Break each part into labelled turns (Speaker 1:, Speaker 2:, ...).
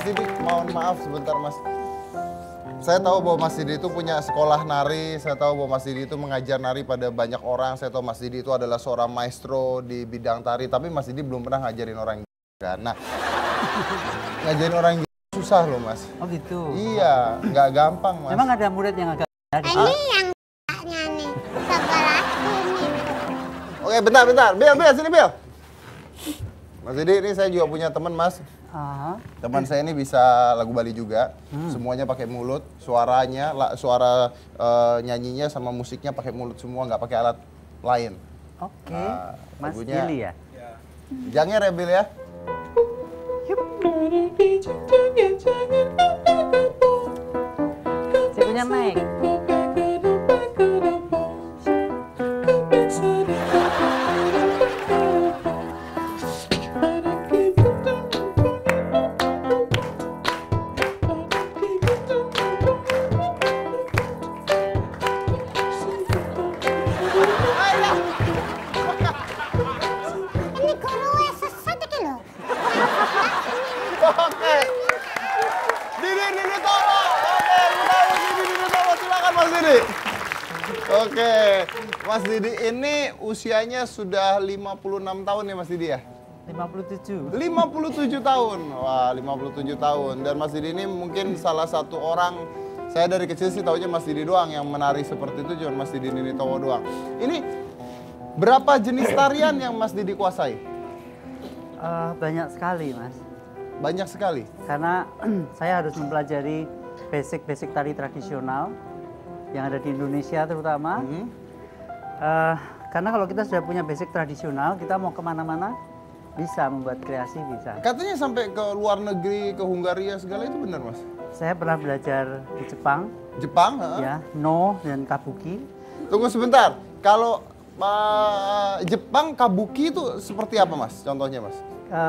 Speaker 1: Mas Didi, mohon maaf sebentar Mas. Saya tahu bahwa Mas Didi itu punya sekolah nari, saya tahu bahwa Mas Didi itu mengajar nari pada banyak orang, saya tahu Mas Didi itu adalah seorang maestro di bidang tari, tapi Mas Didi belum pernah ngajarin orang kan. Nah, ngajarin orang susah loh Mas.
Speaker 2: Oh gitu?
Speaker 1: Iya, nggak gampang Mas.
Speaker 2: Memang ada murid yang agak...
Speaker 3: Ini yang nih, sebelah sini.
Speaker 1: Oke, bentar. Bil, sini Bil. Mas Didi, ini saya juga punya teman Mas. Teman saya ini bisa lagu Bali juga, semuanya pakai mulut, suaranya, suara nyanyinya sama musiknya pakai mulut semua, nggak pakai alat lain.
Speaker 2: Oke,
Speaker 1: Nah,
Speaker 2: Mas
Speaker 1: lagunya-
Speaker 2: Billy ya?
Speaker 1: Jangnya Rebel ya.
Speaker 2: Saya punya mic.
Speaker 3: Ini guru sesat iki lho.
Speaker 1: Oke. Didi tolong. Oke, Didi tolong. Silakan Mas Didi. Oke, Mas Didi ini usianya sudah 56 tahun ya Mas Didi ya?
Speaker 2: 57.
Speaker 1: 57 tahun. Wah, 57 tahun. Dan Mas Didi ini mungkin salah satu orang, saya dari kecil sih taunya Mas Didi doang yang menari seperti itu, cuma Mas Didi Ninitowo doang. Ini berapa jenis tarian yang Mas Didi kuasai?
Speaker 2: Banyak sekali, Mas.
Speaker 1: Banyak sekali.
Speaker 2: Karena saya harus mempelajari basic tari tradisional yang ada di Indonesia terutama. Karena kalau kita sudah punya basic tradisional, kita mau kemana-mana bisa membuat kreasi, bisa.
Speaker 1: Katanya sampai ke luar negeri, ke Hungaria segala itu benar Mas?
Speaker 2: Saya pernah belajar di Jepang,
Speaker 1: Jepang?
Speaker 2: ya, no dan kabuki.
Speaker 1: Tunggu sebentar, kalau Jepang kabuki itu seperti apa Mas? Contohnya Mas?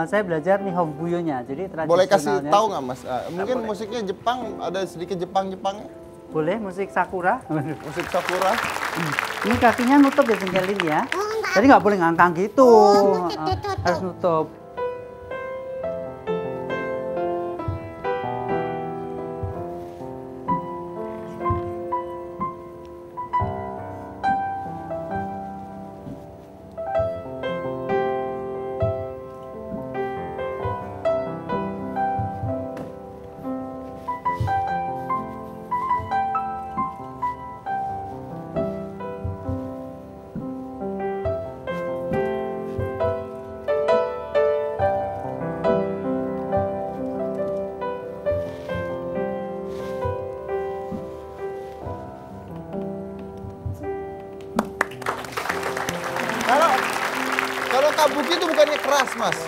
Speaker 2: Saya belajar Nihonbuyo-nya, jadi tradisionalnya.
Speaker 1: Boleh kasih tahu nggak Mas? Mungkin musiknya Jepang, ada sedikit Jepangnya?
Speaker 2: Boleh, musik sakura.
Speaker 1: Musik sakura?
Speaker 2: Ini kakinya nutup ya, jengkelin ya.
Speaker 3: Oh, enggak.
Speaker 2: Jadi nggak boleh ngangkang gitu.
Speaker 3: Oh, ditutup.
Speaker 2: Harus nutup.
Speaker 1: Kalau kabuki itu bukannya keras Mas?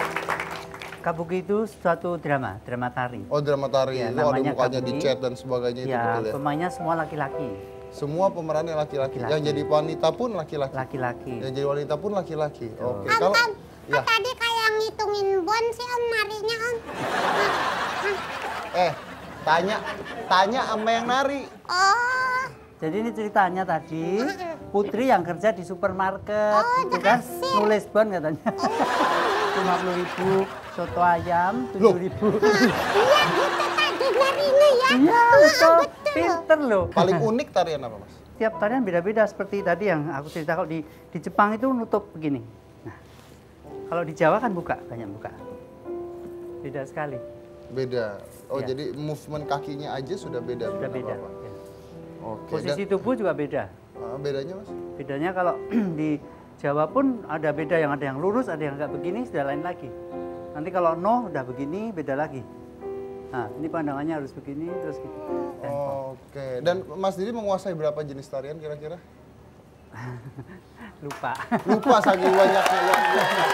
Speaker 2: Kabuki itu suatu drama tari.
Speaker 1: Oh, drama tari.
Speaker 2: Ya,
Speaker 1: Itu ada
Speaker 2: namanya
Speaker 1: mukanya
Speaker 2: kabuki.
Speaker 1: dicat dan sebagainya itu
Speaker 2: Ya,
Speaker 1: betul ya?
Speaker 2: pemainnya semua laki-laki.
Speaker 1: Semua pemerannya laki-laki.
Speaker 2: Laki-laki.
Speaker 1: Yang jadi wanita pun laki-laki.
Speaker 2: Laki-laki.
Speaker 1: Yang jadi wanita pun laki-laki. Oke.
Speaker 3: Om,
Speaker 1: Kalau
Speaker 3: Om,
Speaker 1: ya,
Speaker 3: tadi kayak ngitungin bon sih Om narinya Om.
Speaker 1: tanya sama yang nari.
Speaker 3: Oh,
Speaker 2: Jadi ini ceritanya tadi, Putri yang kerja di supermarket,
Speaker 3: Oh,
Speaker 2: itu kan
Speaker 3: kasir.
Speaker 2: nulis bon katanya. 50.000, soto ayam 7.000.
Speaker 3: iya gitu tadi narinya ya.
Speaker 2: Iya, betul. Pinter loh.
Speaker 1: Paling unik tarian apa Mas?
Speaker 2: Tiap tarian beda-beda seperti tadi yang aku cerita, kalau di Jepang itu nutup begini. Nah, kalau di Jawa kan buka, banyak buka. Beda sekali.
Speaker 1: Beda. Oh,
Speaker 2: Iya.
Speaker 1: jadi movement kakinya aja sudah beda.
Speaker 2: Sudah
Speaker 1: bukan
Speaker 2: beda.
Speaker 1: apa-apa.
Speaker 2: Ya.
Speaker 1: Oke.
Speaker 2: Posisi tubuh juga beda.
Speaker 1: Bedanya Mas?
Speaker 2: Bedanya kalau di Jawa pun ada beda, yang ada yang lurus, ada yang nggak begini, sudah lain lagi. Nanti kalau no udah begini, beda lagi. Nah, ini pandangannya harus begini, terus gitu.
Speaker 1: Oke. Dan Mas Didi menguasai berapa jenis tarian kira-kira?
Speaker 2: Lupa.
Speaker 1: Lupa saking banyaknya. Luar biasa.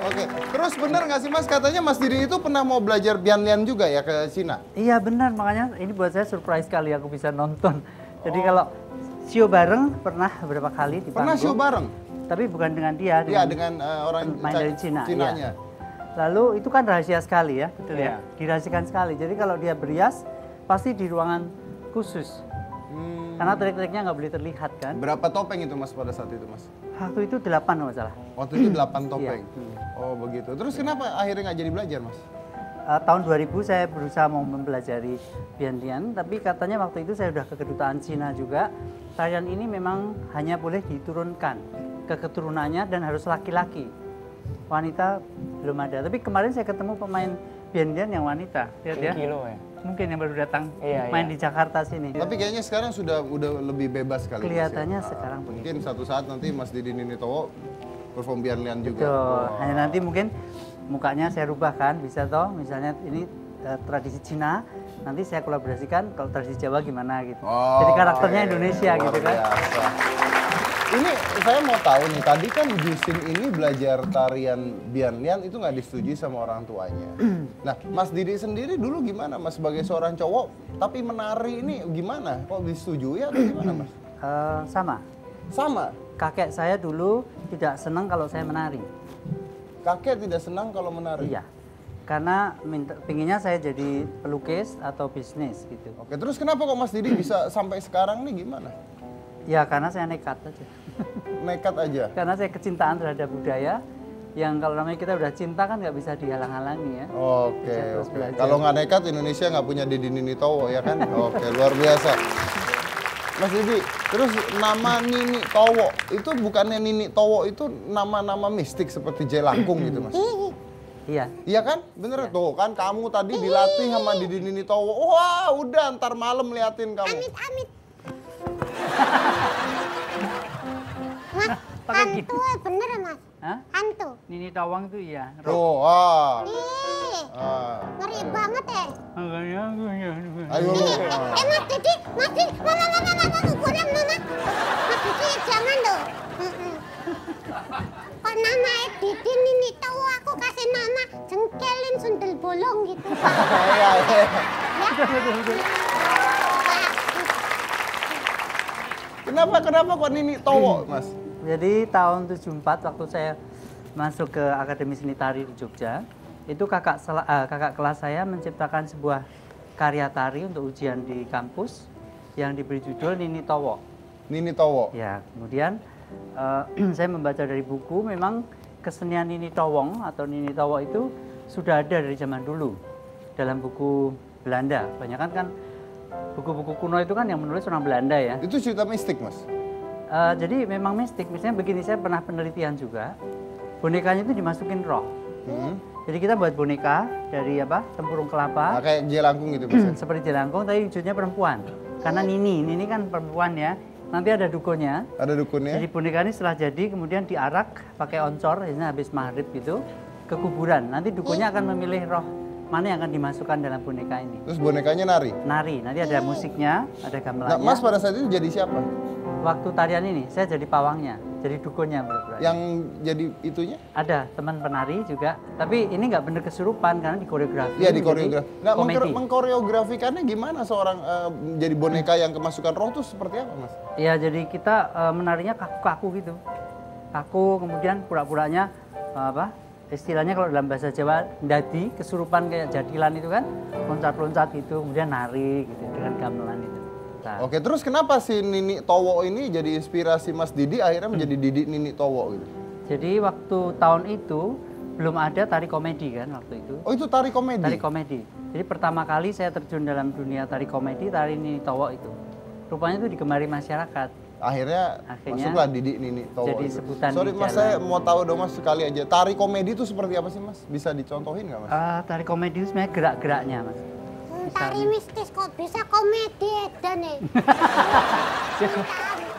Speaker 1: Oke, terus benar nggak sih Mas, katanya Mas Didi itu pernah mau belajar bianlian juga ya ke Cina?
Speaker 2: Iya benar, makanya ini buat saya surprise sekali aku bisa nonton. Jadi kalau show bareng pernah beberapa kali di
Speaker 1: Pernah show
Speaker 2: panggung.
Speaker 1: bareng?
Speaker 2: Tapi bukan dengan dia,
Speaker 1: Iya, dengan orang
Speaker 2: pemain dari Cina.
Speaker 1: Cinanya.
Speaker 2: Iya. Lalu itu kan rahasia sekali ya, betul
Speaker 1: Iya.
Speaker 2: ya? Dirahasiakan sekali. Jadi kalau dia berias, pasti di ruangan khusus. Karena trik-triknya nggak boleh terlihat kan.
Speaker 1: Berapa topeng itu Mas pada saat itu Mas?
Speaker 2: Waktu itu 8 kalau nggak salah.
Speaker 1: Waktu itu 8 topeng.
Speaker 2: Iya.
Speaker 1: Oh begitu. Terus kenapa akhirnya nggak jadi belajar mas?
Speaker 2: Tahun 2000 saya berusaha mau mempelajari Bianlian, tapi katanya waktu itu saya sudah ke kedutaan Cina juga. Tarian ini memang hanya boleh diturunkan ke keturunannya dan harus laki-laki. Wanita belum ada. Tapi kemarin saya ketemu pemain Bianlian yang wanita. Lihat ya.
Speaker 4: Kilo ya.
Speaker 2: Mungkin yang baru datang
Speaker 4: Iya,
Speaker 2: main
Speaker 4: iya.
Speaker 2: di Jakarta sini.
Speaker 1: Tapi kayaknya sekarang udah lebih bebas kali. Mas,
Speaker 2: Kelihatannya
Speaker 1: ya.
Speaker 2: sekarang
Speaker 1: Mungkin satu saat nanti Mas Didi Ninitowo perform Bianlian juga.
Speaker 2: Betul.
Speaker 1: Wah.
Speaker 2: Hanya nanti mungkin mukanya saya rubah kan, bisa toh. Misalnya ini tradisi Cina, nanti saya kolaborasikan kalau tradisi Jawa gimana gitu.
Speaker 1: Oh,
Speaker 2: Jadi karakternya
Speaker 1: oke.
Speaker 2: Indonesia
Speaker 1: Luar
Speaker 2: gitu kan.
Speaker 1: biasa. Ini saya mau tahu nih, tadi kan Justin ini belajar tarian Bianlian itu nggak disetujui sama orang tuanya. Nah, Mas Didi sendiri dulu gimana Mas sebagai seorang cowok, tapi menari ini gimana? Kok disetujui atau gimana Mas?
Speaker 2: Sama.
Speaker 1: Sama,
Speaker 2: Kakek saya dulu tidak senang kalau saya menari.
Speaker 1: kakek tidak senang kalau menari.
Speaker 2: Iya. Karena pinginnya saya jadi pelukis atau bisnis gitu.
Speaker 1: Oke, terus kenapa kok Mas Didi bisa sampai sekarang nih gimana?
Speaker 2: Ya karena saya nekat aja.
Speaker 1: Nekat aja.
Speaker 2: Karena saya kecintaan terhadap budaya yang kalau namanya kita udah cinta kan nggak bisa dihalang-halangi ya.
Speaker 1: Oke,
Speaker 2: Bisa terus
Speaker 1: oke.
Speaker 2: belajar.
Speaker 1: Kalau nggak nekat Indonesia nggak punya Didi Ninitowo ya kan? Oke, luar biasa. Mas Didi, terus nama Nini Towo itu bukannya Nini Towo itu nama-nama mistik seperti Jelangkung gitu Mas?
Speaker 2: Iya.
Speaker 1: Iya kan? Bener tuh kan kamu tadi dilatih sama Didi Nini Towo. Wah, udah ntar malam liatin kamu.
Speaker 3: Amit. Mas,
Speaker 2: Pakai
Speaker 3: hantu bener ya mas?
Speaker 2: Hah?
Speaker 3: Hantu.
Speaker 2: Nini Tawang tuh iya.
Speaker 1: Tuh, ah.
Speaker 3: Ih,
Speaker 1: Ah.
Speaker 3: ngeri banget ya.
Speaker 1: Ayo lu. Ah.
Speaker 3: Mas Didi, mama, kurang mama. Mas Didi jangan loh. Kok nama Didi Nini tahu aku kasih nama jengkelin sundel bolong gitu.
Speaker 1: Iya, iya. Kenapa kok Nini Towo, Mas?
Speaker 2: Jadi tahun 74 waktu saya masuk ke Akademi Seni Tari di Jogja, itu kakak kelas saya menciptakan sebuah karya tari untuk ujian di kampus yang diberi judul Nini Towo.
Speaker 1: Nini Towo.
Speaker 2: Ya, kemudian saya membaca dari buku, memang kesenian Nini Towong atau Nini Towo itu sudah ada dari zaman dulu dalam buku Belanda. Kebanyakan kan buku-buku kuno itu kan yang menulis orang Belanda ya.
Speaker 1: Itu cerita mistik, Mas?
Speaker 2: Jadi memang mistik. Misalnya begini, saya pernah penelitian juga. Bonekanya itu dimasukin roh. Jadi kita buat boneka dari apa? Tempurung
Speaker 1: Nah,
Speaker 2: kelapa.
Speaker 1: kayak jelangkung gitu, Mas.
Speaker 2: Seperti jelangkung, tapi wujudnya perempuan. Karena Nini kan perempuan ya. Nanti ada dukunnya.
Speaker 1: Ada dukunnya.
Speaker 2: Jadi boneka ini setelah jadi kemudian diarak pakai oncor, biasanya habis maghrib gitu, ke kuburan. Nanti dukunnya akan memilih roh mana yang akan dimasukkan dalam boneka ini.
Speaker 1: Terus bonekanya nari.
Speaker 2: Nari, nanti ada musiknya, ada
Speaker 1: Nah,
Speaker 2: gamelannya.
Speaker 1: Mas pada saat itu jadi siapa?
Speaker 2: Waktu tarian ini saya jadi pawangnya, jadi dukunnya.
Speaker 1: Yang jadi itunya?
Speaker 2: Ada teman penari juga, tapi ini nggak bener kesurupan karena di koreografi.
Speaker 1: Iya, di
Speaker 2: menjadi
Speaker 1: koreografi. Nah,
Speaker 2: komedi.
Speaker 1: mengkoreografikannya gimana seorang jadi boneka yang kemasukan roh tuh seperti apa, Mas?
Speaker 2: Iya, jadi kita menarinya kaku-kaku gitu. Kaku, kemudian pura-puranya apa? Istilahnya kalau dalam bahasa Jawa dadi, kesurupan kayak jadilan itu kan, loncat-loncat gitu, kemudian nari gitu dengan gamelan itu. Nah,
Speaker 1: Oke, terus kenapa si Nini Towo ini jadi inspirasi Mas Didi akhirnya menjadi Didi Nini Towo gitu?
Speaker 2: jadi waktu tahun itu belum ada tari komedi kan waktu itu.
Speaker 1: Oh, itu tari komedi?
Speaker 2: Tari komedi. Jadi pertama kali saya terjun dalam dunia tari komedi, tari Nini Towo itu. Rupanya itu digemari masyarakat.
Speaker 1: Akhirnya masuklah Didi Nini Towo.
Speaker 2: jadi
Speaker 1: itu.
Speaker 2: sebutan
Speaker 1: Sorry
Speaker 2: di
Speaker 1: Mas,
Speaker 2: jalan.
Speaker 1: saya mau tahu dong Mas sekali aja. Tari komedi itu seperti apa sih Mas? Bisa dicontohin nggak Mas?
Speaker 2: Tari komedi itu sebenarnya gerak-geraknya mas.
Speaker 3: Tari mistis kok bisa komedi edan nih.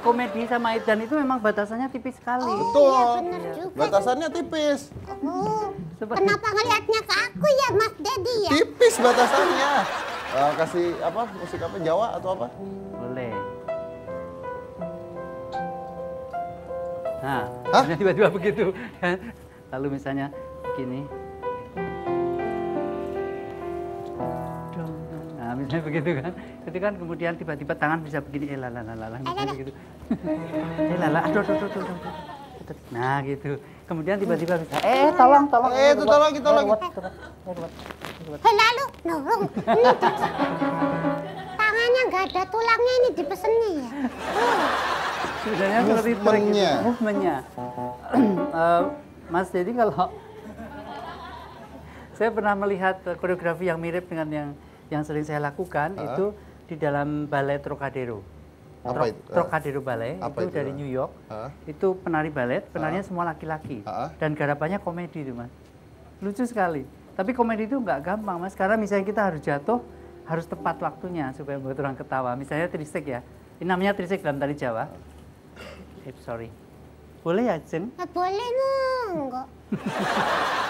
Speaker 2: Komedi sama edan itu memang batasannya tipis sekali.
Speaker 1: Betul.
Speaker 3: Iya bener juga.
Speaker 1: Batasannya tipis.
Speaker 3: Oh,
Speaker 2: Seperti-
Speaker 3: kenapa ngelihatnya ke aku ya Mas Dedi ya?
Speaker 1: Tipis batasannya. Kasih apa? Musik apa? Jawa atau apa?
Speaker 2: Boleh. Nah,
Speaker 1: Hah?
Speaker 2: misalnya tiba-tiba begitu. Lalu misalnya begini. Nah, misalnya begitu kan. Itu kan kemudian tiba-tiba tangan bisa begini. Lala, misalnya begitu. Lala, aduh. Nah, gitu. Kemudian tiba-tiba bisa, tolong.
Speaker 1: Itu tolong.
Speaker 3: Lalu nolong. Ini tangannya nggak ada tulangnya ini dipesennya ya.
Speaker 2: Sebenarnya seperti trik
Speaker 1: Movementnya.
Speaker 2: gitu, movementnya. Mas, jadi kalau saya pernah melihat koreografi yang mirip dengan yang sering saya lakukan itu di dalam balet Trocadero.
Speaker 1: Apa itu?
Speaker 2: Trocadero Ballet
Speaker 1: Apa
Speaker 2: itu
Speaker 1: itu?
Speaker 2: dari New York.
Speaker 1: Hah?
Speaker 2: Itu penari balet, penarinya semua laki-laki. Dan garapannya komedi itu, Mas. Lucu sekali. Tapi komedi itu nggak gampang, Mas. Karena misalnya kita harus jatuh, harus tepat waktunya supaya membuat orang ketawa. Misalnya trisek ya. Ini namanya trisek dalam tari Jawa. Sorry. Boleh ya, Jen?
Speaker 3: Boleh enggak?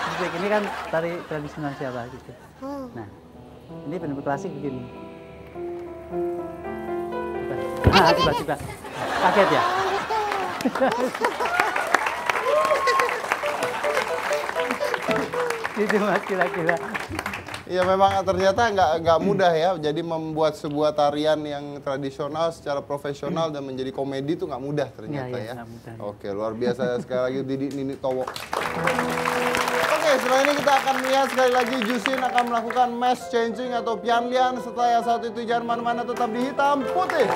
Speaker 2: Trisek ini kan tari tradisional Jawa gitu.
Speaker 3: Oh.
Speaker 2: Nah, ini bentuk klasik begini. Coba. Kaget ya? Itu Mas kira-kira.
Speaker 1: Iya memang ternyata nggak mudah ya. Jadi membuat sebuah tarian yang tradisional secara profesional dan menjadi komedi itu nggak mudah ternyata
Speaker 2: Iya,
Speaker 1: ya.
Speaker 2: nggak mudah.
Speaker 1: Oke, luar biasa sekali lagi Didi Nini Towo. Oke, setelah ini kita akan lihat sekali lagi Jusin akan melakukan mass changing atau pianlian. Setelah yang satu itu jangan mana-mana, tetap di hitam putih.